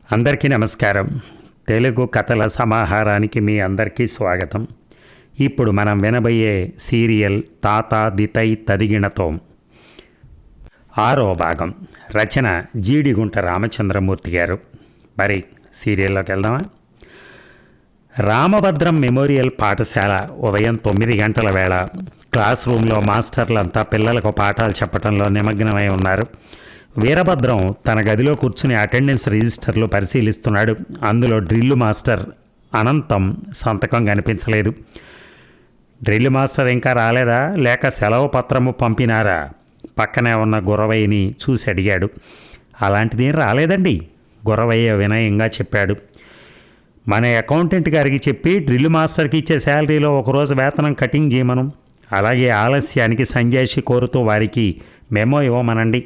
అందరికీ నమస్కారం. తెలుగు కథల సమాహారానికి మీ అందరికీ స్వాగతం. ఇప్పుడు మనం వినబోయే సీరియల్ తాత దితై తదిగిణతోం 6వ భాగం. రచన జీడిగుంట రామచంద్రమూర్తి గారు. మరి సీరియల్లోకి వెళ్దామా? రామభద్రం మెమోరియల్ పాఠశాల ఉదయం 9 గంటల వేళ. క్లాస్ రూమ్లో మాస్టర్లంతా పిల్లలకు పాఠాలు చెప్పడంలో నిమగ్నమై ఉన్నారు. వీరభద్రం తన గదిలో కూర్చుని అటెండెన్స్ రిజిస్టర్లు పరిశీలిస్తున్నాడు. అందులో డ్రిల్లు మాస్టర్ అనంతం సంతకం కనిపించలేదు. డ్రిల్లు మాస్టర్ ఇంకా రాలేదా, లేక సెలవు పత్రము పంపినారా? పక్కనే ఉన్న గురవయ్యని చూసి అడిగాడు. అలాంటిదేం రాలేదండి, గురవయ్య వినయంగా చెప్పాడు. మన అకౌంటెంట్ గారికి చెప్పి డ్రిల్ మాస్టర్కి ఇచ్చే శాలరీలో ఒకరోజు వేతనం కటింగ్ చేయమను. అలాగే ఆలస్యానికి సంజాయిషి కోరుతూ వారికి మెమో ఇవ్వమనండి.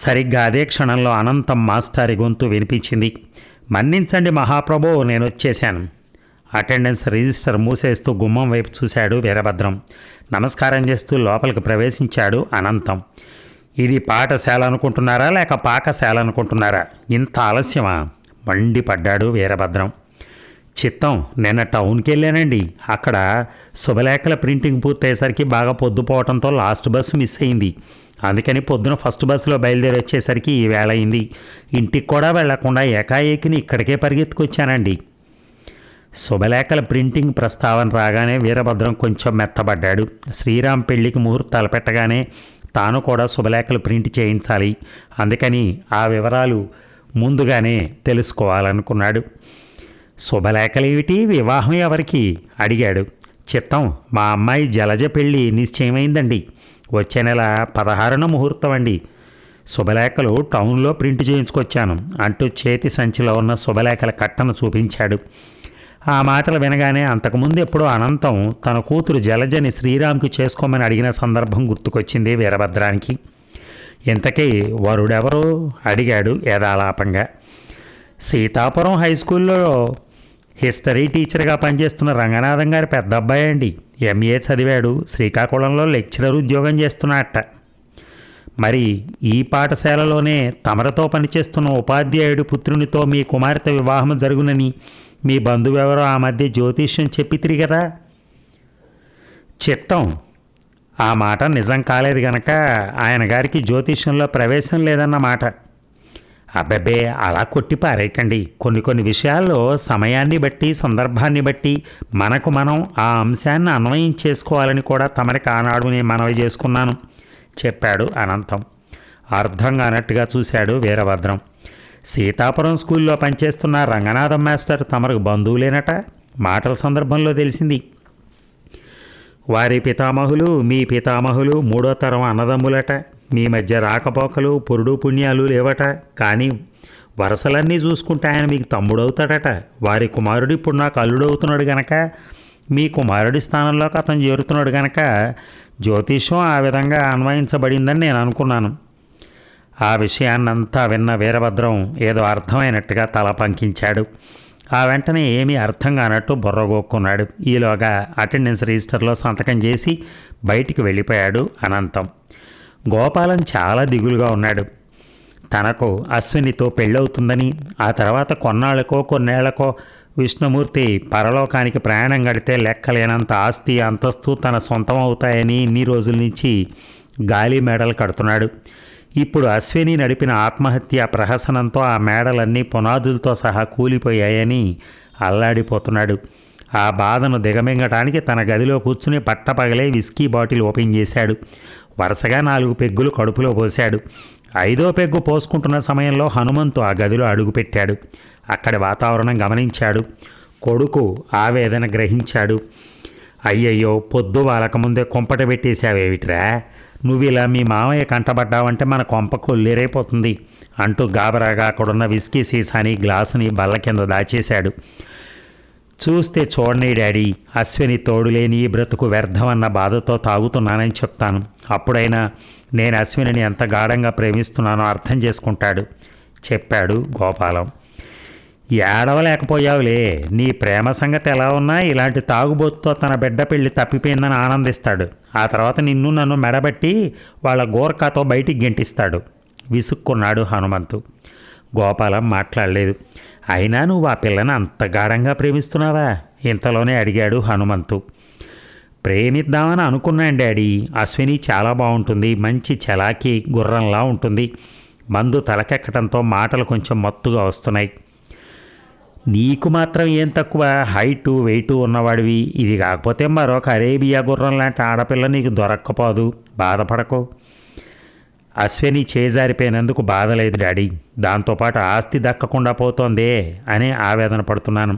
సరిగ్గా అదే క్షణంలో అనంతం మాస్టారి గొంతు వినిపించింది. మన్నించండి మహాప్రభో, నేను వచ్చేశాను. అటెండెన్స్ రిజిస్టర్ మూసేస్తూ గుమ్మం వైపు చూశాడు వీరభద్రం. నమస్కారం చేస్తూ లోపలికి ప్రవేశించాడు అనంతం. ఇది పాఠశాల అనుకుంటున్నారా లేక పాకశాల అనుకుంటున్నారా? ఇంత ఆలస్యమా? మండిపడ్డాడు వీరభద్రం. చిత్తం, నిన్న టౌన్కి వెళ్ళానండి. అక్కడ శుభలేఖల ప్రింటింగ్ పూర్తయ్యేసరికి బాగా పొద్దుపోవడంతో లాస్ట్ బస్సు మిస్ అయింది. అందుకని పొద్దున ఫస్ట్ బస్సులో బయలుదేరి వచ్చేసరికి ఈ వేళ అయింది. ఇంటికి కూడా వెళ్లకుండా ఏకాఏకిని ఇక్కడికే పరిగెత్తుకొచ్చానండి. శుభలేఖల ప్రింటింగ్ ప్రస్తావన రాగానే వీరభద్రం కొంచెం మెత్తబడ్డాడు. శ్రీరామ్ పెళ్లికి ముహూర్తాలు పెట్టగానే తాను కూడా శుభలేఖలు ప్రింట్ చేయించాలి. అందుకని ఆ వివరాలు ముందుగానే తెలుసుకోవాలనుకున్నాడు. శుభలేఖలేమిటి, వివాహం ఎవరికి అడిగాడు. చిత్తం, మా అమ్మాయి జలజ పెళ్ళి నిశ్చయమైందండి. వచ్చే నెల 16న ముహూర్తం అండి. శుభలేఖలు టౌన్లో ప్రింట్ చేయించుకొచ్చాను అంటూ చేతి సంచిలో ఉన్న శుభలేఖల కట్టను చూపించాడు. ఆ మాటలు వినగానే అంతకుముందు ఎప్పుడో అనంతం తన కూతురు జలజని శ్రీరామ్కి చేసుకోమని అడిగిన సందర్భం గుర్తుకొచ్చింది వీరభద్రానికి. ఇంతకీ వరుడెవరో అడిగాడు యథాలాపంగా. సీతాపురం హై స్కూల్లో హిస్టరీ టీచర్గా పనిచేస్తున్న రంగనాథం గారి పెద్ద అబ్బాయి అండి. ఎంఏ చదివాడు. శ్రీకాకుళంలో లెక్చరర్ ఉద్యోగం చేస్తున్నట్ట. మరి ఈ పాఠశాలలోనే తమరతో పనిచేస్తున్న ఉపాధ్యాయుడి పుత్రునితో మీ కుమార్తె వివాహం జరుగునని మీ బంధువెవరో ఆ మధ్య జ్యోతిష్యం చెప్పితిరి కదా. చిత్తం, ఆ మాట నిజం కాలేదు గనక ఆయన గారికి జ్యోతిష్యంలో ప్రవేశం లేదన్నమాట. అబ్బబ్బే, అలా కొట్టి పారేయకండి. కొన్ని విషయాల్లో సమయాన్ని బట్టి సందర్భాన్ని బట్టి మనకు మనం ఆ అంశాన్ని అన్వయం చేసుకోవాలని కూడా తమరికి ఆనాడు నేను మనవి చేసుకున్నాను చెప్పాడు అనంతం. అర్థం కానట్టుగా చూశాడు వీరభద్రం. సీతాపురం స్కూల్లో పనిచేస్తున్న రంగనాథం మాస్టర్ తమకు బంధువులేనట. మాటల సందర్భంలో తెలిసింది. వారి పితామహులు మీ పితామహులు 3వ తరం అన్నదమ్ములట. మీ మధ్య రాకపోకలు పురుడు పుణ్యాలు లేవట. కానీ వరసలన్నీ చూసుకుంటే ఆయన మీకు తమ్ముడవుతాడట. వారి కుమారుడు ఇప్పుడు నాకు అల్లుడవుతున్నాడు గనక మీ కుమారుడి స్థానంలోకి అతను చేరుతున్నాడు గనక జ్యోతిష్యం ఆ విధంగా అన్వయించబడిందని నేను అనుకున్నాను. ఆ విషయాన్నంతా విన్న వీరభద్రం ఏదో అర్థమైనట్టుగా తల పంకించాడు. ఆ వెంటనే ఏమీ అర్థం కానట్టు బుర్రగోక్కున్నాడు. ఈలోగా అటెండెన్స్ రిజిస్టర్లో సంతకం చేసి బయటికి వెళ్ళిపోయాడు అనంతం. గోపాలం చాలా దిగులుగా ఉన్నాడు. తనకు అశ్వినితో పెళ్ళవుతుందని, ఆ తర్వాత కొన్నేళ్లకో విష్ణుమూర్తి పరలోకానికి ప్రయాణం గడితే లెక్కలేనంత ఆస్తి అంతస్తు తన సొంతం అవుతాయని ఇన్ని రోజుల నుంచి గాలి మేడలు కడుతున్నాడు. ఇప్పుడు అశ్విని నడిపిన ఆత్మహత్య ప్రహసనంతో ఆ మేడలన్నీ పునాదులతో సహా కూలిపోయాయని అల్లాడిపోతున్నాడు. ఆ బాధను దిగమింగటానికి తన గదిలో కూర్చుని పట్టపగలే విస్కీ బాటిల్ ఓపెన్ చేశాడు. వరుసగా 4 పెగ్గులు కడుపులో పోశాడు. 5వ పెగ్గు పోసుకుంటున్న సమయంలో హనుమంతు ఆ గదిలో అడుగుపెట్టాడు. అక్కడి వాతావరణం గమనించాడు. కొడుకు ఆవేదన గ్రహించాడు. అయ్యయ్యో, పొద్దు వాళ్ళకముందే కొంపట పెట్టేశావేమిట్రా? నువ్వు ఇలా మీ మామయ్య కంటబడ్డావంటే మన కొంప కొల్లేరైపోతుంది అంటూ గాబరాగా అక్కడున్న విస్కీ సీసాని గ్లాసుని బల్ల కింద దాచేశాడు. చూస్తే చూడండి డాడీ, అశ్విని తోడులేని ఈ బ్రతుకు వ్యర్థమన్న బాధతో తాగుతున్నానని చెప్తాను. అప్పుడైనా నేను అశ్వినిని ఎంత గాఢంగా ప్రేమిస్తున్నానో అర్థం చేసుకుంటాడు చెప్పాడు గోపాలం. ఏడవలేకపోయావులే, నీ ప్రేమ సంగతి ఎలా ఉన్నా ఇలాంటి తాగుబోతుతో తన బిడ్డ పెళ్లి తప్పిపోయిందని ఆనందిస్తాడు. ఆ తర్వాత నన్ను మెడబెట్టి వాళ్ళ గోర్ఖాతో బయటికి గెంటిస్తాడు విసుక్కున్నాడు హనుమంతు. గోపాలం మాట్లాడలేదు. అయినా నువ్వు ఆ పిల్లని అంత గాఢంగా ప్రేమిస్తున్నావా? ఇంతలోనే అడిగాడు హనుమంతు. ప్రేమిద్దామని అనుకున్నాను డాడీ. అశ్విని చాలా బాగుంటుంది, మంచి చలాకీ గుర్రంలా ఉంటుంది. మందు తలకెక్కడంతో మాటలు కొంచెం మత్తుగా వస్తున్నాయి. నీకు మాత్రం ఏం తక్కువ, హైటు వెయిటు ఉన్నవాడివి. ఇది కాకపోతే మరొక అరేబియా గుర్రం లాంటి ఆడపిల్ల నీకు దొరక్కపోదు, బాధపడకు. అశ్విని చేజారిపోయినందుకు బాధ లేదు డాడీ, దాంతోపాటు ఆస్తి దక్కకుండా పోతోందే అని ఆవేదన పడుతున్నాను.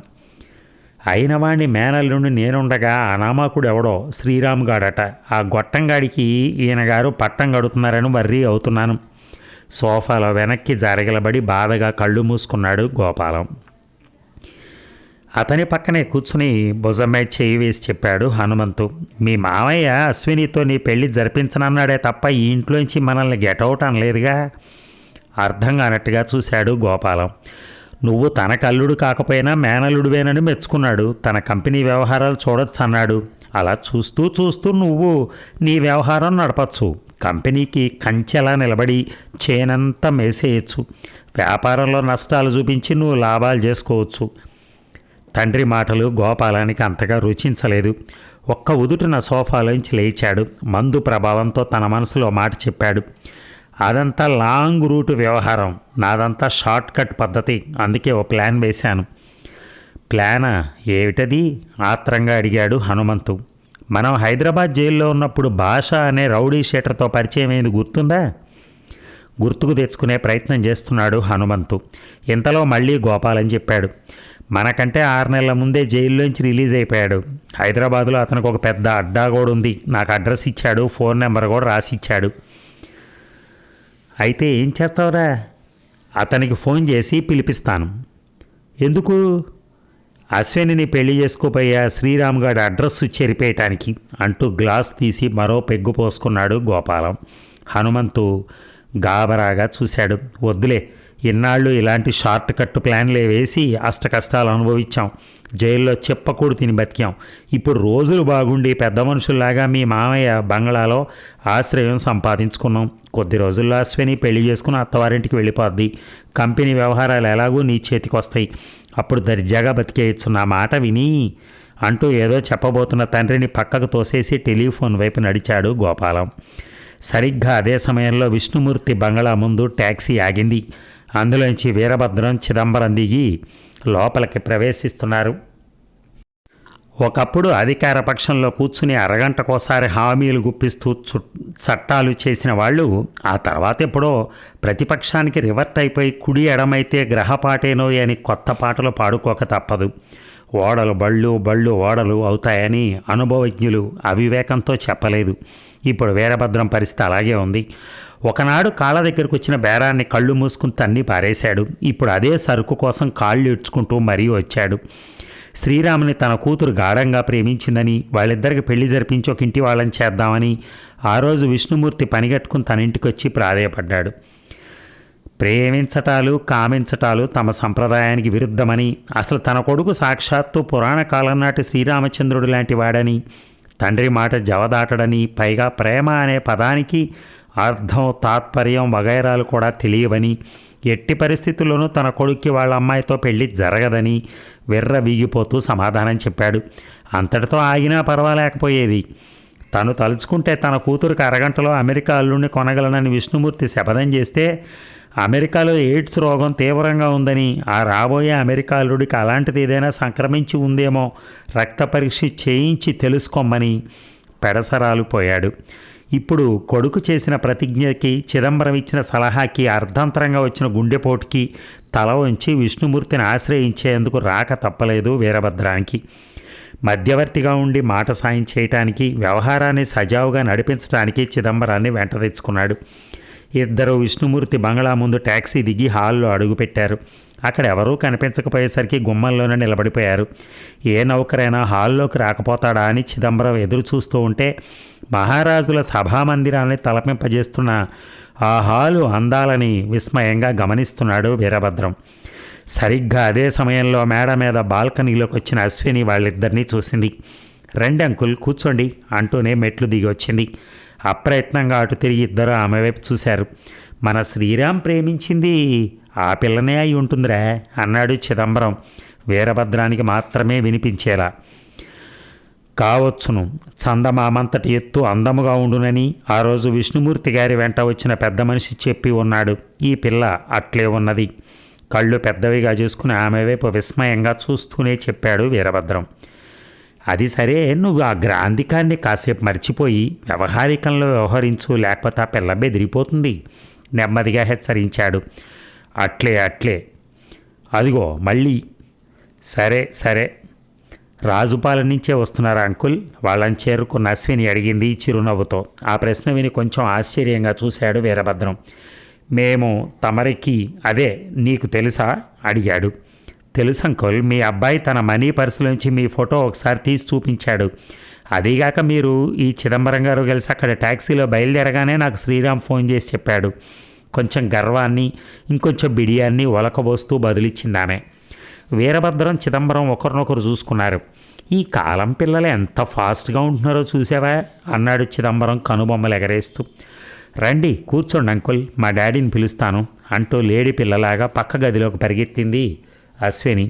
అయిన వాడిని మేనల్లుండి నేనుండగా అనామాకుడు ఎవడో శ్రీరామ్ గాడట, ఆ గొట్టంగాడికి ఈయనగారు పట్టం గడుతున్నారని వర్రీ అవుతున్నాను. సోఫాలో వెనక్కి జరగలబడి బాధగా కళ్ళు మూసుకున్నాడు గోపాలం. అతని పక్కనే కూర్చుని భుజమే చేయి వేసి చెప్పాడు హనుమంతు. మీ మామయ్య అశ్వినితో నీ పెళ్లి జరిపించనన్నాడే తప్ప ఈ ఇంట్లోంచి మనల్ని గెటౌట్ అనలేదుగా. అర్థం కానట్టుగా చూశాడు గోపాలం. నువ్వు తన కల్లుడు కాకపోయినా మేనల్లుడివేనని మెచ్చుకున్నాడు. తన కంపెనీ వ్యవహారాలు చూడొచ్చు అన్నాడు. అలా చూస్తూ చూస్తూ నువ్వు నీ వ్యవహారం నడపచ్చు. కంపెనీకి కంచెలా నిలబడి చేనంతా మేసేయచ్చు. వ్యాపారంలో నష్టాలు చూపించి నువ్వు లాభాలు చేసుకోవచ్చు. తండ్రి మాటలు గోపాలానికి అంతగా రుచించలేదు. ఒక్క ఉదుటిన సోఫాలోంచి లేచాడు. మందు ప్రభావంతో తన మనసులో మాట చెప్పాడు. అదంతా లాంగ్ రూట్ వ్యవహారం, నాదంతా షార్ట్ కట్ పద్ధతి. అందుకే ఓ ప్లాన్ వేశాను. ప్లానా? ఏమిటది? ఆత్రంగా అడిగాడు హనుమంతు. మనం హైదరాబాద్ జైల్లో ఉన్నప్పుడు భాష అనే రౌడీ షీటర్తో పరిచయం అయింది గుర్తుందా? గుర్తుకు తెచ్చుకునే ప్రయత్నం చేస్తున్నాడు హనుమంతు. ఇంతలో మళ్ళీ గోపాలని చెప్పాడు. మనకంటే 6 నెలల ముందే జైల్లోంచి రిలీజ్ అయిపోయాడు. హైదరాబాదులో అతనికి ఒక పెద్ద అడ్డా కూడా ఉంది. నాకు అడ్రస్ ఇచ్చాడు, ఫోన్ నెంబర్ కూడా రాసి ఇచ్చాడు. అయితే ఏం చేస్తావురా? అతనికి ఫోన్ చేసి పిలిపిస్తాను. ఎందుకు? అశ్వినిని పెళ్లి చేసుకోపోయా శ్రీరామ్ గారి అడ్రస్ చెరిపేయటానికి అంటూ గ్లాస్ తీసి మరో పెగ్గు పోసుకున్నాడు గోపాలం. హనుమంతు గాబరాగా చూశాడు. వద్దులే, ఇన్నాళ్ళు ఇలాంటి షార్ట్ కట్ ప్లాన్లే వేసి అష్ట కష్టాలు అనుభవించాం. జైల్లో చెప్పకూడు తిని బతికాం. ఇప్పుడు రోజులు బాగుండి పెద్ద మనుషుల్లాగా మీ మామయ్య బంగ్లాలో ఆశ్రయం సంపాదించుకున్నాం. కొద్ది రోజుల్లో అశ్విని పెళ్లి చేసుకుని అత్తవారింటికి వెళ్ళిపోద్ది. కంపెనీ వ్యవహారాలు ఎలాగూ నీ చేతికి వస్తాయి. అప్పుడు దర్జాగా బతికేయచ్చు. నా మాట విని అంటూ ఏదో చెప్పబోతున్న తండ్రిని పక్కకు తోసేసి టెలిఫోన్ వైపు నడిచాడు గోపాలం. సరిగ్గా అదే సమయంలో విష్ణుమూర్తి బంగ్లా ముందు ట్యాక్సీ ఆగింది. అందులోంచి వీరభద్రం, చిదంబరం దిగి లోపలికి ప్రవేశిస్తున్నారు. ఒకప్పుడు అధికార పక్షంలో కూర్చుని అరగంటకోసారి హామీలు గుప్పిస్తూ చట్టాలు చేసిన వాళ్ళు ఆ తర్వాత ఎప్పుడో ప్రతిపక్షానికి రివర్ట్ అయిపోయి కుడి ఎడమైతే గ్రహపాటేనో అని కొత్త పాటలు పాడుకోక తప్పదు. ఓడలు బళ్ళు, బళ్ళు ఓడలు అవుతాయని అనుభవజ్ఞులు అవివేకంతో చెప్పలేదు. ఇప్పుడు వీరభద్రం పరిస్థితి అలాగే ఉంది. ఒకనాడు కాళ్ళ దగ్గరకు వచ్చిన బేరాన్ని కళ్ళు మూసుకుని తన్ని పారేశాడు. ఇప్పుడు అదే సరుకు కోసం కాళ్ళు ఇడ్చుకుంటూ మరీ వచ్చాడు. శ్రీరాముని తన కూతురు గాఢంగా ప్రేమించిందని, వాళ్ళిద్దరికి పెళ్లి జరిపించి ఒక ఇంటి వాళ్ళని చేద్దామని ఆ రోజు విష్ణుమూర్తి పనిగట్టుకుని తన ఇంటికి వచ్చి ప్రాధేయపడ్డాడు. ప్రేమించటాలు, కామించటాలు తమ సంప్రదాయానికి విరుద్ధమని, అసలు తన కొడుకు సాక్షాత్తు పురాణ కాలం నాటి శ్రీరామచంద్రుడు లాంటి వాడని, తండ్రి మాట జవదాటడని, పైగా ప్రేమ అనే పదానికి అర్థం, తాత్పర్యం వగైరాలు కూడా తెలియవని, ఎట్టి పరిస్థితుల్లోనూ తన కొడుక్కి వాళ్ళ అమ్మాయితో పెళ్లి జరగదని వెర్ర వీగిపోతూ సమాధానం చెప్పాడు. అంతటితో ఆగినా పర్వాలేకపోయేది. తను తలుచుకుంటే తన కూతురికి అరగంటలో అమెరికా అల్లుడిని కొనగలనని విష్ణుమూర్తి శపథం చేస్తే, అమెరికాలో ఎయిడ్స్ రోగం తీవ్రంగా ఉందని, ఆ రాబోయే అమెరికా అల్లుడికి అలాంటిది ఏదైనా సంక్రమించి ఉందేమో రక్త పరీక్ష చేయించి తెలుసుకోమని పెడసరాలు పోయాడు. ఇప్పుడు కొడుకు చేసిన ప్రతిజ్ఞకి, చిదంబరం ఇచ్చిన సలహాకి, అర్ధంతరంగా వచ్చిన గుండెపోటుకి తల వంచి విష్ణుమూర్తిని ఆశ్రయించేందుకు రాక తప్పలేదు వీరభద్రానికి. మధ్యవర్తిగా ఉండి మాట సాయం చేయటానికి, వ్యవహారాన్ని సజావుగా నడిపించడానికి చిదంబరాన్ని వెంట తెచ్చుకున్నాడు. ఇద్దరు విష్ణుమూర్తి బంగ్లా ముందు ట్యాక్సీ దిగి హాల్లో అడుగుపెట్టారు. అక్కడ ఎవరూ కనిపించకపోయేసరికి గుమ్మంలోనే నిలబడిపోయారు. ఏ నౌకరైనా హాల్లోకి రాకపోతాడా అని చిదంబరం ఎదురు చూస్తూ ఉంటే, మహారాజుల సభామందిరాన్ని తలపింపజేస్తున్న ఆ హాలు అందాలని విస్మయంగా గమనిస్తున్నాడు వీరభద్రం. సరిగ్గా అదే సమయంలో మేడ మీద బాల్కనీలోకి వచ్చిన అశ్విని వాళ్ళిద్దరినీ చూసింది. రండి అంకుల్, కూర్చోండి అంటూనే మెట్లు దిగి వచ్చింది. అప్రయత్నంగా అటు తిరిగి ఇద్దరు ఆమె వైపు చూశారు. మన శ్రీరామ్ ప్రేమించింది ఆ పిల్లనే అయి ఉంటుందిరా అన్నాడు చిదంబరం వీరభద్రానికి మాత్రమే వినిపించేలా. కావచ్చును, చందమామంతటి ఎత్తు అందముగా ఉండునని ఆ రోజు విష్ణుమూర్తి గారి వెంట వచ్చిన పెద్ద మనిషి చెప్పి ఉన్నాడు. ఈ పిల్ల అట్లే ఉన్నది. కళ్ళు పెద్దవిగా చేసుకుని ఆమె వైపు విస్మయంగా చూస్తూనే చెప్పాడు వీరభద్రం. అది సరే, నువ్వు ఆ గ్రాంధికాన్ని కాసేపు మర్చిపోయి వ్యవహారికంలో వ్యవహరించు, లేకపోతే ఆ పిల్ల బెదిరిపోతుంది నెమ్మదిగా హెచ్చరించాడు. అట్లే అదిగో మళ్ళీ. సరే సరే, రాజుపాలెం నుంచే వస్తున్నారా అంకుల్? వాళ్ళని చేరుకున్న అశ్విని అడిగింది చిరునవ్వుతో. ఆ ప్రశ్న విని కొంచెం ఆశ్చర్యంగా చూశాడు వీరభద్రం. మేము తమరికి అదే నీకు తెలుసా అడిగాడు. తెలుసు అంకుల్, మీ అబ్బాయి తన మనీ పర్సులోంచి మీ ఫోటో ఒకసారి తీసి చూపించాడు. అదీగాక మీరు ఈ చిదంబరం గారు కలిసి అక్కడ ట్యాక్సీలో బయలుదేరగానే నాకు శ్రీరామ్ ఫోన్ చేసి చెప్పాడు. కొంచెం గర్వాన్ని ఇంకొంచెం బిడియాన్ని ఒలకబోస్తూ బదులిచ్చింది ఆమె. వీరభద్రం చిదంబరం ఒకరినొకరు చూసుకున్నారు. ఈ కాలం పిల్లలు ఎంత ఫాస్ట్గా ఉంటున్నారో చూసావా అన్నాడు చిదంబరం కనుబొమ్మలు ఎగరేస్తూ. రండి కూర్చోండి అంకుల్, మా డాడీని పిలుస్తాను అంటూ లేడీ పిల్లలాగా పక్క గదిలోకి పరిగెత్తింది అశ్విని.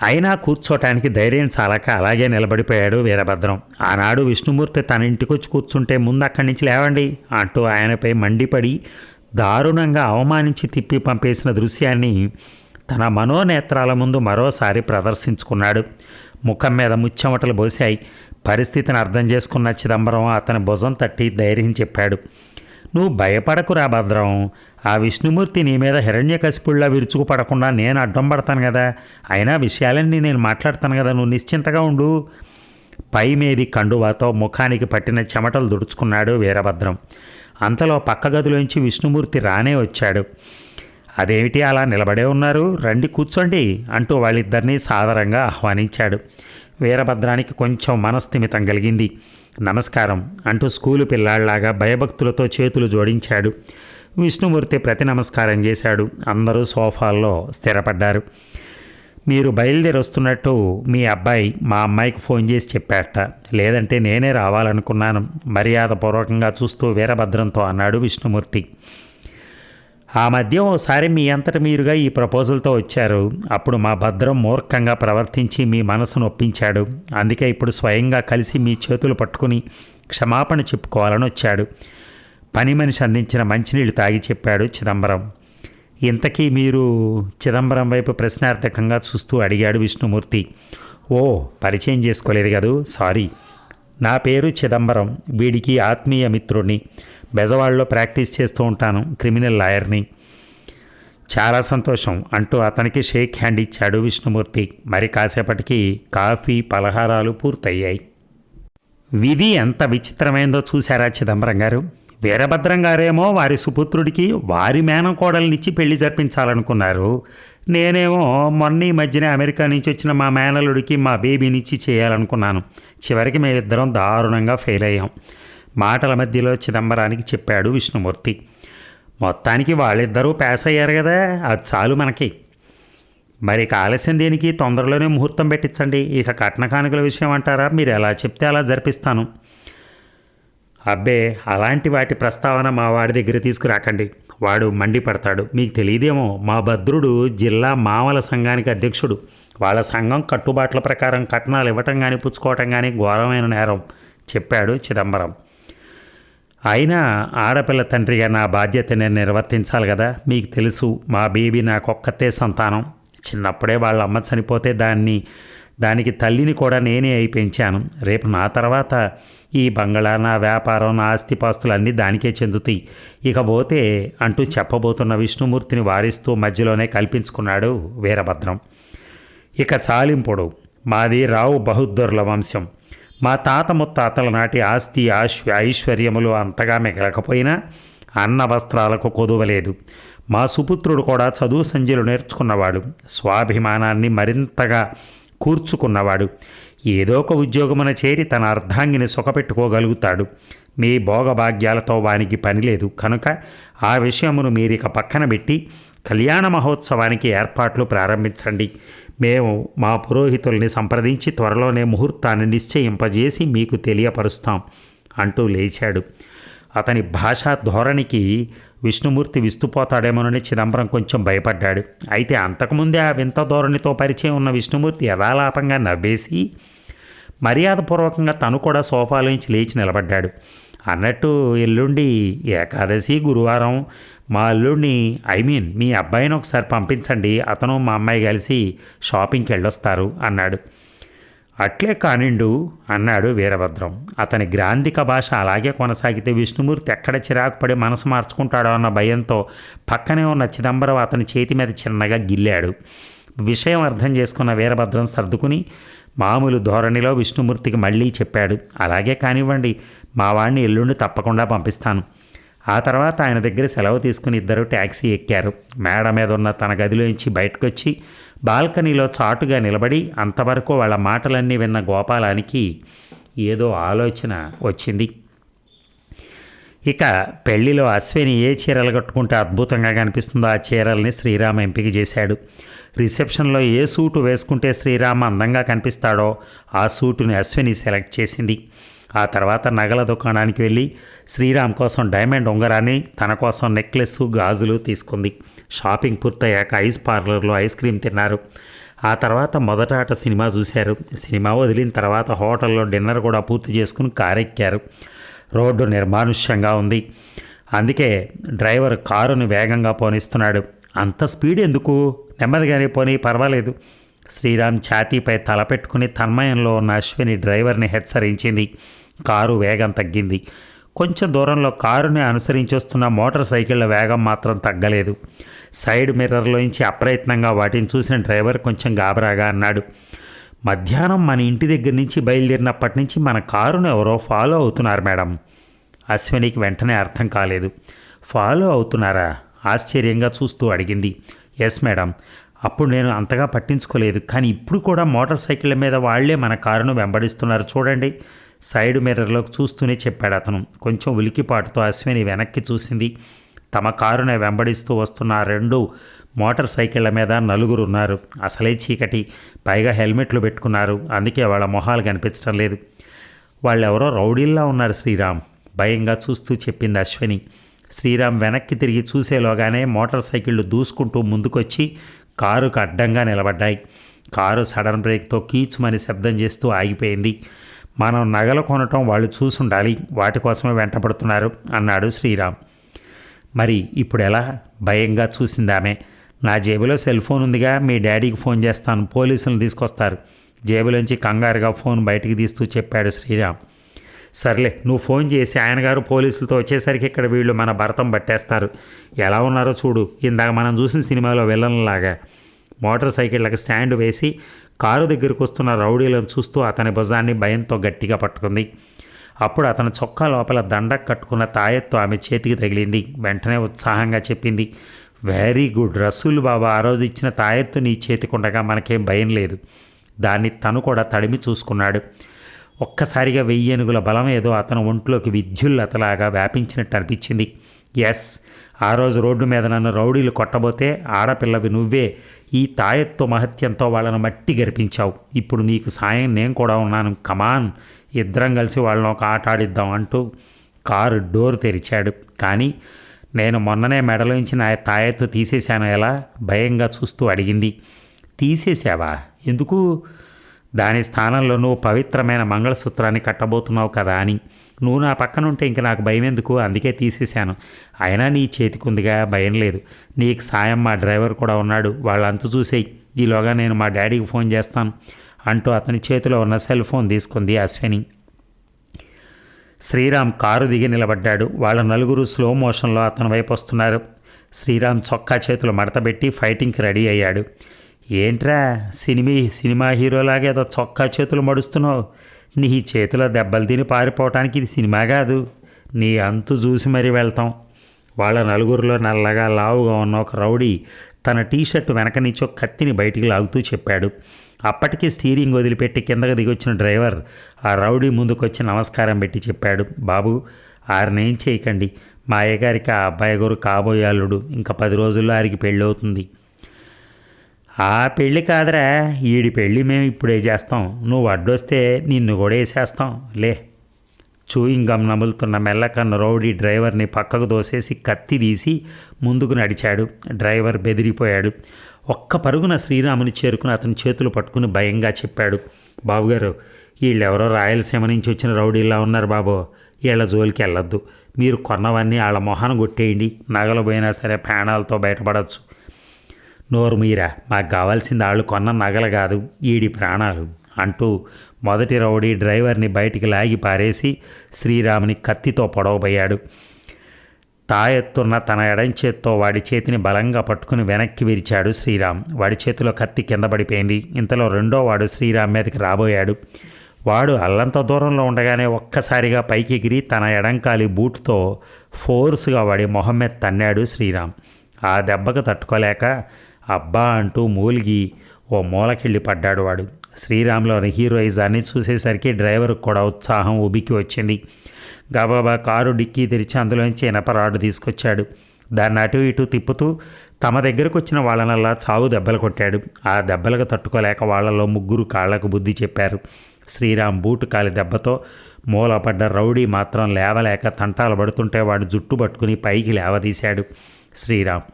అయినా కూర్చోటానికి ధైర్యం చాలక అలాగే నిలబడిపోయాడు వీరభద్రం. ఆనాడు విష్ణుమూర్తి తన ఇంటికొచ్చి కూర్చుంటే ముందు అక్కడి నుంచి లేవండి అంటూ ఆయనపై మండిపడి దారుణంగా అవమానించి తిప్పి పంపేసిన దృశ్యాన్ని తన మనోనేత్రాల ముందు మరోసారి ప్రదర్శించుకున్నాడు. ముఖం మీద ముచ్చెమటలు పోశాయి. పరిస్థితిని అర్థం చేసుకున్న చిదంబరం అతని భుజం తట్టి ధైర్యం చెప్పాడు. నువ్వు భయపడకురా భద్రం, ఆ విష్ణుమూర్తి నీ మీద హిరణ్యకశిపుడిలా విరుచుకుపడకుండా నేను అడ్డం పడతాను కదా. అయినా విషయాలన్నీ నేను మాట్లాడతాను కదా, నువ్వు నిశ్చింతగా ఉండు. పై మీది కండువాతో ముఖానికి పట్టిన చెమటలు దుడుచుకున్నాడు వీరభద్రం. అంతలో పక్క గదిలోంచి విష్ణుమూర్తి రానే వచ్చాడు. అదేమిటి అలా నిలబడే ఉన్నారు, రండి కూర్చోండి అంటూ వాళ్ళిద్దరినీ సాదరంగా ఆహ్వానించాడు. వీరభద్రానికి కొంచెం మనస్థిమితం కలిగింది. నమస్కారం అంటూ స్కూలు పిల్లాళ్లాగా భయభక్తులతో చేతులు జోడించాడు. విష్ణుమూర్తి ప్రతి నమస్కారం చేశాడు. అందరూ సోఫాల్లో స్థిరపడ్డారు. మీరు బయలుదేరి వస్తున్నట్టు మీ అబ్బాయి మా అమ్మాయికి ఫోన్ చేసి చెప్పారట, లేదంటే నేనే రావాలనుకున్నాను మర్యాదపూర్వకంగా చూస్తూ వీరభద్రంతో అన్నాడు విష్ణుమూర్తి. ఆ మధ్య ఓసారి మీ అంతట మీరుగా ఈ ప్రపోజల్తో వచ్చారు. అప్పుడు మా భద్రం మూర్ఖంగా ప్రవర్తించి మీ మనసును ఒప్పించాడు. అందుకే ఇప్పుడు స్వయంగా కలిసి మీ చేతులు పట్టుకుని క్షమాపణ చెప్పుకోవాలని వచ్చాడు. పని మనిషి అందించిన మంచినీళ్ళు తాగి చెప్పాడు చిదంబరం. ఇంతకీ మీరు? చిదంబరం వైపు ప్రశ్నార్థకంగా చూస్తూ అడిగాడు విష్ణుమూర్తి. ఓ, పరిచయం చేసుకోలేదు కదూ, సారీ. నా పేరు చిదంబరం, వీడికి ఆత్మీయ మిత్రుడిని. బెజవాడలో ప్రాక్టీస్ చేస్తూ ఉంటాను, క్రిమినల్ లాయర్ని. చాలా సంతోషం అంటూ అతనికి షేక్ హ్యాండ్ ఇచ్చాడు విష్ణుమూర్తి. మరి కాసేపటికి కాఫీ పలహారాలు పూర్తయ్యాయి. విధి ఎంత విచిత్రమైందో చూశారా చిదంబరం గారు? వీరభద్రం గారేమో వారి సుపుత్రుడికి వారి మేనకోడలనిచ్చి పెళ్లి జరిపించాలనుకున్నారు. నేనేమో మొన్న ఈ మధ్యనే అమెరికా నుంచి వచ్చిన మా మేనలుడికి మా బేబీనిచ్చి చేయాలనుకున్నాను. చివరికి మేమిద్దరం దారుణంగా ఫెయిల్ అయ్యాం. మాటల మధ్యలో చిదంబరానికి చెప్పాడు విష్ణుమూర్తి. మొత్తానికి వాళ్ళిద్దరూ పాస్ అయ్యారు కదా, అది చాలు మనకి. మరి ఆలస్యం దేనికి, తొందరలోనే ముహూర్తం పెట్టించండి. ఇక కట్న కానుకల విషయం అంటారా, మీరు ఎలా చెప్తే అలా జరిపిస్తాను. అబ్బే, అలాంటి వాటి ప్రస్తావన మా వాడి దగ్గర తీసుకురాకండి, వాడు మండిపడతాడు. మీకు తెలియదేమో, మా భద్రుడు జిల్లా మామల సంఘానికి అధ్యక్షుడు. వాళ్ళ సంఘం కట్టుబాట్ల ప్రకారం కట్నాలు ఇవ్వటం కానీ పుచ్చుకోవటం కానీ ఘోరమైన నేరం చెప్పాడు చిదంబరం. అయినా ఆడపిల్ల తండ్రిగా నా బాధ్యత నేను నిర్వర్తించాలి కదా. మీకు తెలుసు, మా బేబీ నాకొక్కతే సంతానం. చిన్నప్పుడే వాళ్ళ అమ్మ చనిపోతే దానికి తల్లిని కూడా నేనే అయి పెంచాను. రేపు నా తర్వాత ఈ బంగళా, నా వ్యాపారం, నా ఆస్తిపాస్తులు అన్నీ దానికే చెందుతాయి. ఇకపోతే అంటూ చెప్పబోతున్న విష్ణుమూర్తిని వారిస్తూ మధ్యలోనే కల్పించుకున్నాడు వీరభద్రం. ఇక చాలింపుడు. మాది రావు బహుద్దరుల వంశం. మా తాత ముత్తాతల నాటి ఆస్తి ఐశ్వర్యములు అంతగా మిగలకపోయినా అన్న వస్త్రాలకు కొదువలేదు. మా సుపుత్రుడు కూడా చదువు సంధ్యలు నేర్చుకున్నవాడు, స్వాభిమానాన్ని మరింతగా కూర్చుకున్నవాడు. ఏదో ఒక ఉద్యోగమున చేరి తన అర్ధాంగిని సుఖపెట్టుకోగలుగుతాడు. మీ భోగభాగ్యాలతో వానికి పని లేదు కనుక ఆ విషయమును మీరిక పక్కన పెట్టి కళ్యాణ మహోత్సవానికి ఏర్పాట్లు ప్రారంభించండి. మేము మా పురోహితుల్ని సంప్రదించి త్వరలోనే ముహూర్తాన్ని నిశ్చయింపజేసి మీకు తెలియపరుస్తాం అంటూ లేచాడు. అతని భాషా ధోరణికి విష్ణుమూర్తి విస్తుపోతాడేమోనని చిదంబరం కొంచెం భయపడ్డాడు. అయితే అంతకుముందే ఆ వింత ధోరణితో పరిచయం ఉన్న విష్ణుమూర్తి యథాలాపంగా నవ్వేసి మర్యాదపూర్వకంగా తను కూడా సోఫాలోంచి లేచి నిలబడ్డాడు. అన్నట్టు ఎల్లుండి ఏకాదశి గురువారం మా అల్లుడిని మీ అబ్బాయిని ఒకసారి పంపించండి, అతను మా అమ్మాయి కలిసి షాపింగ్కి వెళ్ళొస్తారు అన్నాడు. అట్లే కానిండు అన్నాడు వీరభద్రం. అతని గ్రాంధిక భాష అలాగే కొనసాగితే విష్ణుమూర్తి ఎక్కడ చిరాకు పడి మనసు మార్చుకుంటాడో అన్న భయంతో పక్కనే ఉన్న చిదంబరం అతని చేతి మీద చిన్నగా గిల్లాడు. విషయం అర్థం చేసుకున్న వీరభద్రం సర్దుకుని మామూలు ధోరణిలో విష్ణుమూర్తికి మళ్ళీ చెప్పాడు. అలాగే కానివ్వండి, మా వాడిని ఎల్లుండి తప్పకుండా పంపిస్తాను. ఆ తర్వాత ఆయన దగ్గర సెలవు తీసుకుని ఇద్దరు ట్యాక్సీ ఎక్కారు. మేడ మీద ఉన్న తన గదిలోంచి బయటకొచ్చి బాల్కనీలో చాటుగా నిలబడి అంతవరకు వాళ్ళ మాటలన్నీ విన్న గోపాలానికి ఏదో ఆలోచన వచ్చింది. ఇక పెళ్లిలో అశ్విని ఏ చీరలు కట్టుకుంటే అద్భుతంగా కనిపిస్తుందో ఆ చీరల్ని శ్రీరామ్ ఎంపిక చేశాడు. రిసెప్షన్లో ఏ సూటు వేసుకుంటే శ్రీరామ్ అందంగా కనిపిస్తాడో ఆ సూటుని అశ్విని సెలెక్ట్ చేసింది. ఆ తర్వాత నగల దుకాణానికి వెళ్ళి శ్రీరామ్ కోసం డైమండ్ ఉంగరాన్ని, తన కోసం నెక్లెస్, గాజులు తీసుకుంది. షాపింగ్ పూర్తయ్యాక ఐస్ పార్లర్లో ఐస్ క్రీమ్ తిన్నారు. ఆ తర్వాత మొదట ఆట సినిమా చూశారు. సినిమా వదిలిన తర్వాత హోటల్లో డిన్నర్ కూడా పూర్తి చేసుకుని కారెక్కారు. రోడ్డు నిర్మానుష్యంగా ఉంది. అందుకే డ్రైవర్ కారుని వేగంగా పోనిస్తున్నాడు. అంత స్పీడ్ ఎందుకు, నెమ్మదిగానే పోనీ పర్వాలేదు. శ్రీరామ్ ఛాతీపై తలపెట్టుకుని తన్మయంలో ఉన్న అశ్విని డ్రైవర్ని హెచ్చరించింది. కారు వేగం తగ్గింది. కొంచెం దూరంలో కారుని అనుసరించి వస్తున్న మోటార్ సైకిళ్ల వేగం మాత్రం తగ్గలేదు. సైడ్ మిర్రర్లోంచి అప్రయత్నంగా వాటిని చూసిన డ్రైవర్ కొంచెం గాబరాగా అన్నాడు, మధ్యాహ్నం మన ఇంటి దగ్గర నుంచి బయలుదేరినప్పటి నుంచి మన కారును ఎవరో ఫాలో అవుతున్నారు మేడం. అశ్వినికి వెంటనే అర్థం కాలేదు. ఫాలో అవుతున్నారా? ఆశ్చర్యంగా చూస్తూ అడిగింది. Yes madam. అప్పుడు నేను అంతగా పట్టించుకోలేదు, కానీ ఇప్పుడు కూడా మోటార్ సైకిళ్ళ మీద వాళ్లే మన కారును వెంబడిస్తున్నారు చూడండి. సైడ్ మిర్రర్లోకి చూస్తూనే చెప్పాడు అతను. కొంచెం ఉలికిపాటుతో అశ్విని వెనక్కి చూసింది. తమ కారునే వెంబడిస్తూ వస్తున్న రెండు మోటార్ సైకిళ్ల మీద నలుగురు ఉన్నారు. అసలే చీకటి, పైగా హెల్మెట్లు పెట్టుకున్నారు. అందుకే వాళ్ళ మొహాలు కనిపించడం లేదు. వాళ్ళెవరో రౌడీల్లా ఉన్నారు శ్రీరామ్, భయంగా చూస్తూ చెప్పింది అశ్విని. శ్రీరామ్ వెనక్కి తిరిగి చూసేలోగానే మోటార్ సైకిళ్ళు దూసుకుంటూ ముందుకొచ్చి కారుకు అడ్డంగా నిలబడ్డాయి. కారు సడన్ బ్రేక్తో కీచుమని శబ్దం చేస్తూ ఆగిపోయింది. మనం నగలు కొనటం వాళ్ళు చూసుండాలి, వాటి కోసమే వెంటపడుతున్నారు అన్నాడు శ్రీరామ్. మరి ఇప్పుడు ఎలా? భయంగా చూసిందామె. నా జేబులో సెల్ ఫోన్ ఉందిగా, మీ డాడీకి ఫోన్ చేస్తాను, పోలీసులను తీసుకొస్తారు. జేబులోంచి కంగారుగా ఫోన్ బయటికి తీస్తూ చెప్పాడు శ్రీరామ్. సర్లే, నువ్వు ఫోన్ చేసి ఆయన గారు పోలీసులతో వచ్చేసరికి ఇక్కడ వీళ్ళు మన భరతం పట్టేస్తారు. ఎలా ఉన్నారో చూడు, ఇందాక మనం చూసిన సినిమాలో విలన్లాగా. మోటార్ సైకిళ్ళకి స్టాండ్ వేసి కారు దగ్గరకు వస్తున్న రౌడీలను చూస్తూ అతని భుజాన్ని భయంతో గట్టిగా పట్టుకుంది. అప్పుడు అతను చొక్కా లోపల దండకు కట్టుకున్న తాయెత్తు ఆమె చేతికి తగిలింది. వెంటనే ఉత్సాహంగా చెప్పింది, వెరీ గుడ్ రసూల్ బాబా, ఆ రోజు ఇచ్చిన తాయెత్తు నీ చేతికుండగా మనకేం భయం లేదు. దాన్ని తను కూడా తడిమి చూసుకున్నాడు. ఒక్కసారిగా 1000 ఏనుగుల బలం ఏదో అతను ఒంట్లోకి విద్యుల్లతలాగా వ్యాపించినట్టు అనిపించింది. ఎస్, ఆ రోజు రోడ్డు మీద నన్ను రౌడీలు కొట్టబోతే ఆడపిల్లవి నువ్వే ఈ తాయెత్తు మహత్యంతో వాళ్ళను మట్టి గరిపించావు. ఇప్పుడు నీకు సాయం నేను కూడా ఉన్నాను, కమాన్, ఇద్దరం కలిసి వాళ్ళని ఒక ఆట ఆడిద్దాం అంటూ కారు డోర్ తెరిచాడు. కానీ నేను మొన్ననే మెడలోంచి నా తాయెత్తు తీసేశాను ఎలా? భయంగా చూస్తూ అడిగింది. తీసేసావా? ఎందుకు? దాని స్థానంలో నువ్వు పవిత్రమైన మంగళసూత్రాన్ని కట్టబోతున్నావు కదా అని. నువ్వు నా పక్కన ఉంటే ఇంక నాకు భయం ఎందుకు? అందుకే తీసేశాను. అయినా నీ చేతికుందిగా, భయం లేదు. నీకు సాయం మా డ్రైవర్ కూడా ఉన్నాడు, వాళ్ళంతా చూసేయి. ఈలోగా నేను మా డాడీకి ఫోన్ చేస్తాను అంటూ అతని చేతిలో ఉన్న సెల్ ఫోన్ తీసుకుంది అశ్విని. శ్రీరామ్ కారు దిగి నిలబడ్డాడు. వాళ్ళ నలుగురు స్లో మోషన్లో అతని వైపు వస్తున్నారు. శ్రీరామ్ చొక్కా చేతులు మడతబెట్టి ఫైటింగ్కి రెడీ అయ్యాడు. ఏంట్రా సినిమా హీరోలాగా ఏదో చొక్కా చేతులు మడుస్తున్నావు? నీ చేతిలో దెబ్బలు తిని పారిపోవటానికి ఇది సినిమా కాదు. నీ అంతు చూసి మరీ వెళ్తాం. వాళ్ళ నలుగురిలో నల్లగా లావుగా ఉన్న ఒక రౌడీ తన టీషర్టు వెనక నుంచి ఒక కత్తిని బయటికి లాగుతూ చెప్పాడు. అప్పటికి స్టీరింగ్ వదిలిపెట్టి కిందకు దిగొచ్చిన డ్రైవర్ ఆ రౌడీ ముందుకొచ్చి నమస్కారం పెట్టి చెప్పాడు, బాబు ఆరినేం చేయకండి, మా అయ్యగారికి ఆ అబ్బాయి గారు కాబోయే అల్లుడు, ఇంకా 10 రోజుల్లో ఆరికి పెళ్ళి అవుతుంది. ఆ పెళ్ళి కాదురా, ఈడి పెళ్ళి మేము ఇప్పుడే చేస్తాం, నువ్వు అడ్డొస్తే నిన్ను కూడా వేసేస్తాం లే. చూయింగ్ గమ్ నములుతున్న మెల్లకన్న రౌడీ డ్రైవర్ని పక్కకు దోసేసి కత్తి తీసి ముందుకు నడిచాడు. డ్రైవర్ బెదిరిపోయాడు. ఒక్క పరుగున శ్రీరాముని చేరుకుని అతని చేతులు పట్టుకుని భయంగా చెప్పాడు, బాబుగారు, వీళ్ళెవరో రాయలసీమ నుంచి వచ్చిన రౌడీలా ఉన్నారు బాబు. వీళ్ళ జోలికి వెళ్ళొద్దు. మీరు కొన్నవన్నీ వాళ్ళ మొహాన కొట్టేయండి. నగలు పోయినా సరే ప్రాణాలతో బయటపడవచ్చు. నోరు మీరా, మాకు కావాల్సింది వాళ్ళు కొన్న నగలు కాదు, ఈడి ప్రాణాలు అంటూ మొదటి రౌడీ డ్రైవర్ని బయటికి లాగి పారేసి శ్రీరాముని కత్తితో పొడవబోయాడు. తాయెత్తున్న తన ఎడం చేత్తో వాడి చేతిని బలంగా పట్టుకుని వెనక్కి విరిచాడు శ్రీరామ్. వాడి చేతిలో కత్తి కింద పడిపోయింది. ఇంతలో రెండో వాడు శ్రీరామ్ మీదకి రాబోయాడు. వాడు అల్లంత దూరంలో ఉండగానే ఒక్కసారిగా పైకి ఎగిరి తన ఎడంకాలి బూట్తో ఫోర్స్గా వాడి మొహం మీద తన్నాడు శ్రీరామ్. ఆ దెబ్బకు తట్టుకోలేక అబ్బా అంటూ మూలిగి ఓ మూలకెళ్ళి పడ్డాడు వాడు. శ్రీరామ్లోని హీరోయిజాన్ని చూసేసరికి డ్రైవర్కి కూడా ఉత్సాహం ఉబికి వచ్చింది. గబాబా కారు డిక్కీ తెరిచి అందులోంచి ఇనపరాడు తీసుకొచ్చాడు. దాన్ని అటు ఇటు తిప్పుతూ తమ దగ్గరకు వచ్చిన వాళ్ళనల్లా చావు దెబ్బలు కొట్టాడు. ఆ దెబ్బలకు తట్టుకోలేక వాళ్ళలో ముగ్గురు కాళ్లకు బుద్ధి చెప్పారు. శ్రీరామ్ బూటు కాలి దెబ్బతో మూలపడ్డ రౌడీ మాత్రం లేవలేక తంటాలు పడుతుంటే వాడు జుట్టు పట్టుకుని పైకి లేవదీశాడు. శ్రీరామ్,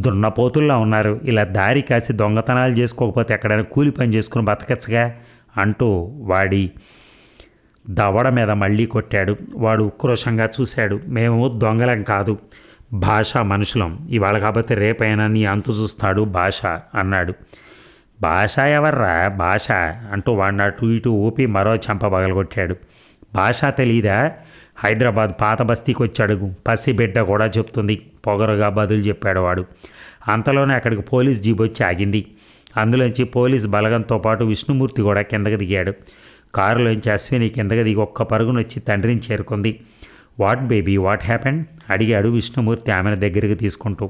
దున్నపోతుల్లా ఉన్నారు, ఇలా దారి కాసి దొంగతనాలు చేసుకోకపోతే ఎక్కడైనా కూలి పని చేసుకుని బతకచ్చుగా అంటూ వాడి దవడ మీద మళ్ళీ కొట్టాడు. వాడు ఉక్రోషంగా చూశాడు. మేము దొంగలం కాదు, భాష మనుషులం. ఇవాళ కాకపోతే రేపైనా నీ అంతు చూస్తాడు భాష అన్నాడు. భాష ఎవర్రా భాష అంటూ వాడిని అటు ఇటు ఊపి మరో చెంప పగలగొట్టాడు. భాష తెలీదా? హైదరాబాద్ పాత బస్తీకి వచ్చాడు, పసిబిడ్డ కూడా చెప్తుంది, పొగరుగా బదులు చెప్పాడు వాడు. అంతలోనే అక్కడికి పోలీస్ జీప్ వచ్చి ఆగింది. అందులోంచి పోలీస్ బలగంతో పాటు విష్ణుమూర్తి కూడా కిందకి దిగాడు. కారులోంచి అశ్విని కిందకి దిగి ఒక్క పరుగును వచ్చి తండ్రిని చేరుకుంది. వాట్ బేబీ, వాట్ హ్యాపెండ్ అడిగాడు విష్ణుమూర్తి ఆమెను దగ్గరికి తీసుకుంటూ.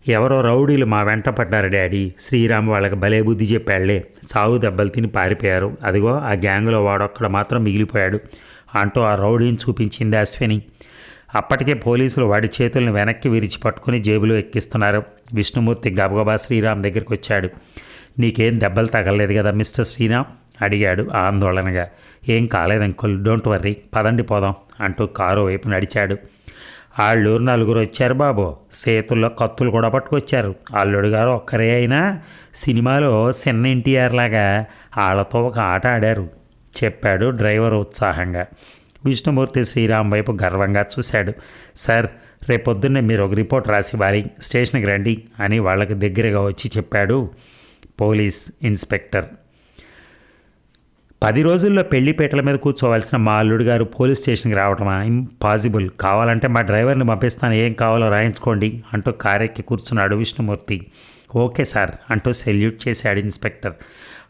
ఎవరో రౌడీలు మా వెంట పడ్డారు డాడీ. శ్రీరామ్ వాళ్ళకి భలే బుద్ధి చెప్పాళ్లే. చావు దెబ్బలు తిని పారిపోయారు. అదిగో ఆ గ్యాంగులో వాడొక్కడ మాత్రం మిగిలిపోయాడు అంటూ ఆ రౌడీని చూపించింది అశ్విని. అప్పటికే పోలీసులు వాడి చేతులను వెనక్కి విరిచి పట్టుకుని జేబులో ఎక్కిస్తున్నారు. విష్ణుమూర్తి గబగబా శ్రీరామ్ దగ్గరికి వచ్చాడు. నీకేం దెబ్బలు తగలలేదు కదా మిస్టర్ శ్రీరామ్ అడిగాడు ఆందోళనగా. ఏం కాలేదు అంకుల్, డోంట్ వర్రీ, పదండి పోదాం అంటూ కారు వైపు నడిచాడు. వాళ్ళు నలుగురు వచ్చారు బాబు, చేతుల్లో కత్తులు కూడా పట్టుకొచ్చారు. అల్లుడు గారు ఒక్కరే అయినా సినిమాలో చిన్న ఎన్టీఆర్ లాగా వాళ్ళతో ఒక ఆట ఆడారు చెప్పాడు డ్రైవర్ ఉత్సాహంగా. విష్ణుమూర్తి శ్రీరామ్ వైపు గర్వంగా చూశాడు. సార్, రేపొద్దున్నే మీరు ఒక రిపోర్ట్ రాసి వారి స్టేషన్కి రండి అని వాళ్ళకి దగ్గరగా వచ్చి చెప్పాడు పోలీస్ ఇన్స్పెక్టర్. 10 రోజుల్లో పెళ్లిపేటల మీద కూర్చోవలసిన మా అల్లుడు గారు పోలీస్ స్టేషన్కి రావటమా? ఇంపాసిబుల్. కావాలంటే మా డ్రైవర్ని పంపిస్తాను, ఏం కావాలో రాయించుకోండి అంటూ కారెక్కి కూర్చున్నాడు విష్ణుమూర్తి. ఓకే సార్ అంటూ సెల్యూట్ చేశాడు ఇన్స్పెక్టర్.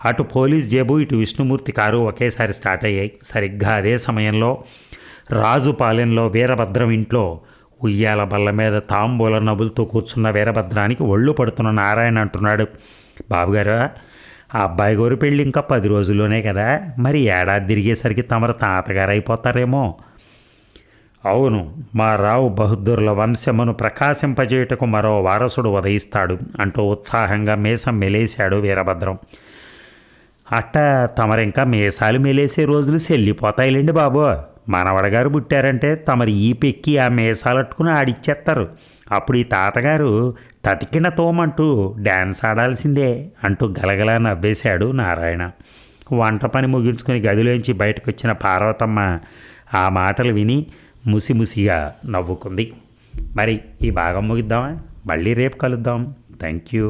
అటు పోలీస్ జేబు ఇటు విష్ణుమూర్తి కారు ఒకేసారి స్టార్ట్ అయ్యాయి. సరిగ్గా అదే సమయంలో రాజుపాలెంలో వీరభద్రం ఇంట్లో ఉయ్యాల బల్ల మీద తాంబూల నవ్వులతో కూర్చున్న వీరభద్రానికి ఒళ్ళు పడుతున్న నారాయణ అంటున్నాడు, బాబుగారు, ఆ అబ్బాయి గారు పెళ్ళి ఇంకా 10 రోజుల్లోనే కదా, మరి ఏడాది తిరిగేసరికి తమరు తాతగారు అయిపోతారేమో. అవును, మా రావు బహదూర్ల వంశమును ప్రకాశింపజేయుటకు మరో వారసుడు ఉదయిస్తాడు అంటూ ఉత్సాహంగా మీసం మెలేశాడు వీరభద్రం. అట్ట తమరింకా మీసాలు మెలేసే రోజులు చెల్లిపోతాయిలేండి బాబు. మనవడగారు పుట్టారంటే తమరు ఈ పెక్కి ఆ మీసాలట్టుకుని ఆడిచ్చేస్తారు. అప్పుడు ఈ తాతగారు తతికిన తోమంటూ డ్యాన్స్ ఆడాల్సిందే అంటూ గలగలా నవ్వేశాడు నారాయణ. వంట పని ముగించుకొని గదిలోంచి బయటకు వచ్చిన పార్వతమ్మ ఆ మాటలు విని ముసిముసిగా నవ్వుకుంది. మరి ఈ భాగం ముగిద్దామా? మళ్ళీ రేపు కలుద్దాం. Thank you.